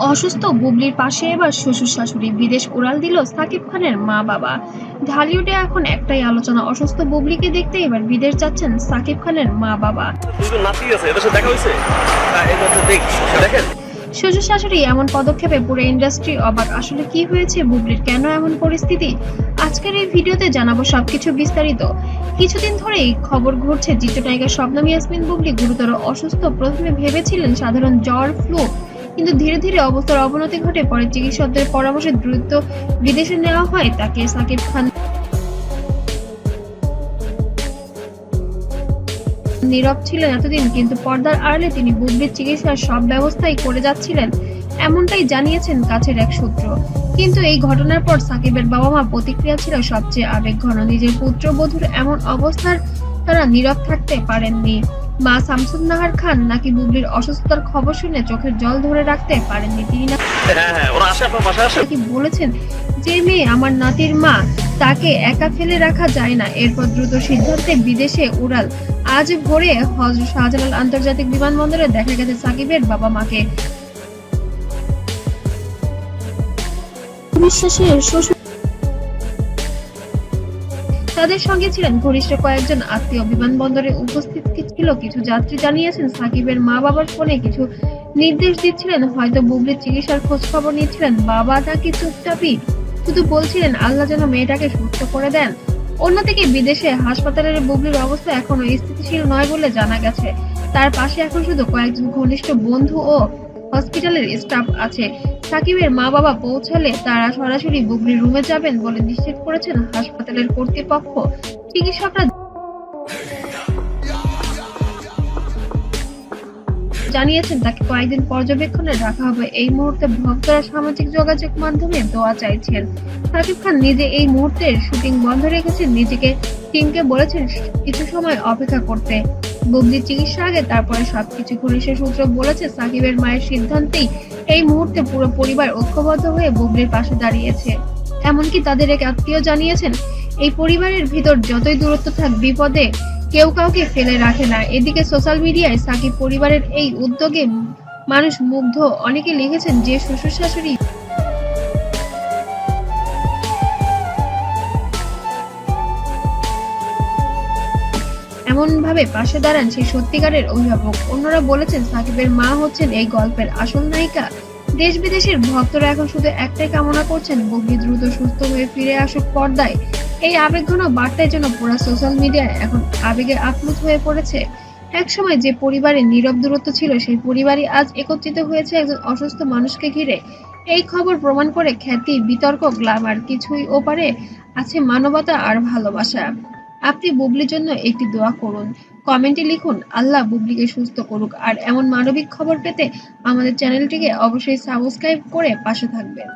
অসুস্থ বুবলির পাশে এবার শ্বশুর শাশুড়ি, বিদেশ উড়াল দিল সাকিব খানের মা বাবা। ঢালিউডে এখন একটাই আলোচনা, অসুস্থ বুবলিকে দেখতে এবার বিদেশ যাচ্ছেন সাকিব খানের মা বাবা। দুজন নাতি আছে, এদের সাথে দেখা হয়েছে? দেখেন, শ্বশুর শাশুড়ি এমন পদক্ষেপে পুরো ইন্ডাস্ট্রি অবাক। আসলে কি হয়েছে বুবলির, কেন এমন পরিস্থিতি? আজকের এই ভিডিওতে জানাবো সবকিছু বিস্তারিত। কিছুদিন ধরেই খবর ঘুরছে চিত্রনায়িকা শবনম ইয়াসমিন বুবলি গুরুতর অসুস্থ। প্রথমে ভেবেছিলেন সাধারণ জ্বর, ফ্লু, কিন্তু ধীরে ধীরে অবস্থার অবনতি ঘটে। পরে চিকিৎসকদের পরামর্শে দ্রুত বিদেশে নেওয়া হয় তাকে। সাকিব খান নীরব ছিলেন এতদিন, কিন্তু পর্দার আড়ালে তিনি বুবলির চিকিৎসার সব ব্যবস্থাই করে যাচ্ছিলেন, এমনটাই জানিয়েছেন কাছের এক সূত্র। কিন্তু এই ঘটনার পর সাকিবের বাবা মা প্রতিক্রিয়া ছিল সবচেয়ে আবেগঘন। নিজের পুত্রবধূর এমন অবস্থার তারা নীরব থাকতে পারেননি। মা শামসুন নাহার খান নাকি বুবলির অসুস্থতার খবর শুনে চোখের জল ধরে রাখতে পারেননি। তিনি নাকি বলেছেন, যে মেয়ে আমার নাতির মা, তাকে একা ফেলে রাখা যায় না। এরপর দ্রুত সিদ্ধান্তে বিদেশে উড়াল। আজ ভোরে হযরত শাহজালাল আন্তর্জাতিক বিমানবন্দরে দেখা গেছে সাকিবের বাবা মাকে। বিশ্বাসের শ্বশুর, তাদের সঙ্গে ছিলেন ঘনিষ্ঠ কয়েকজন আত্মীয়। বিমানবন্দরে উপস্থিত ছিল কিছু যাত্রী। জানিয়েছেন সাকিবের মা বাবার ফোনে কিছু নির্দেশ দিচ্ছিলেন, হয়তো বুবলির চিকিৎসার খোঁজ খবর নিচ্ছিলেন। বাবা নাকি চুপচাপই শুধু বলছিলেন আল্লাহ যেন মেয়েটাকে সুস্থ করে দেন। অন্যদিকে বিদেশে হাসপাতালের বুবলির অবস্থা এখনো স্থিতিশীল নয় বলে জানা গেছে। তার পাশে এখন শুধু কয়েকজন ঘনিষ্ঠ বন্ধু ও হসপিটালের স্টাফ আছে। সাকিবের মা বাবা পৌঁছালে তারা সরাসরি বুবলির রুমে যাবেন বলে নিশ্চিত করেছেন হাসপাতালের কর্তৃপক্ষ। চিকিৎসকরা জানিয়েছেন তাকে কয়েকদিন পর্যবেক্ষণে রাখা হবে। এই মুহূর্তে ভক্তরা সামাজিক যোগাযোগ মাধ্যমে দোয়া চাইছেন। সাকিব খান নিজে এই মুহূর্তের শুটিং বন্ধ রেখেছেন, নিজেকে টিমকে বলেছেন কিছু সময় অপেক্ষা করতে। বুবলির চিকিৎসা আগে তারপরে সবকিছু। ঘনিষ্ঠ সূত্র বলেছে সাকিবের মায়ের সিদ্ধান্তেই এই মুহূর্তে পুরো পরিবার ঐক্যবদ্ধ হয়ে বুবলির পাশে দাঁড়িয়েছে। এমনকি তাদের এক আত্মীয় জানিয়েছেন, এই পরিবারের ভিতর যতই দূরত্ব থাক, বিপদে কেউ কাউকে ফেলে রাখে না। এদিকে সোশ্যাল মিডিয়ায় সাকিব পরিবারের এই উদ্যোগে মানুষ মুগ্ধ। অনেকে লিখেছেন যে শ্বশুর শাশুড়ি এমন ভাবে পাশে দাঁড়ান সে সত্যিকারের অভিভাবক। অন্যরা বলেছেন সাকিবের মা হচ্ছেন এই গল্পের আসল নায়িকা। দেশ বিদেশের ভক্তরা এখন শুধু একটাই কামনা করছেন, বুবলি দ্রুত সুস্থ হয়ে ফিরে আসুক পর্দায়। এই আবেগঘন বার্তায় জন্য পুরো সোশ্যাল মিডিয়া এখন আবেগে আপ্লুত হয়ে পড়েছে। একসময় যে পরিবারে নীরব দূরত্ব ছিল, সেই পরিবারই আজ একত্রিত হয়েছে একজন অসুস্থ মানুষকে ঘিরে। এই খবর প্রমাণ করে খ্যাতি, বিতর্ক, গ্ল্যামার কিছুই ওপারে আছে মানবতা আর ভালোবাসা। আপনি বুবলির জন্য একটি দোয়া করুন, কমেন্টে লিখুন আল্লাহ বুবলিকে সুস্থ করুক। আর এমন মানবিক খবর পেতে আমাদের চ্যানেলটিকে অবশ্যই সাবস্ক্রাইব করে পাশে থাকবেন।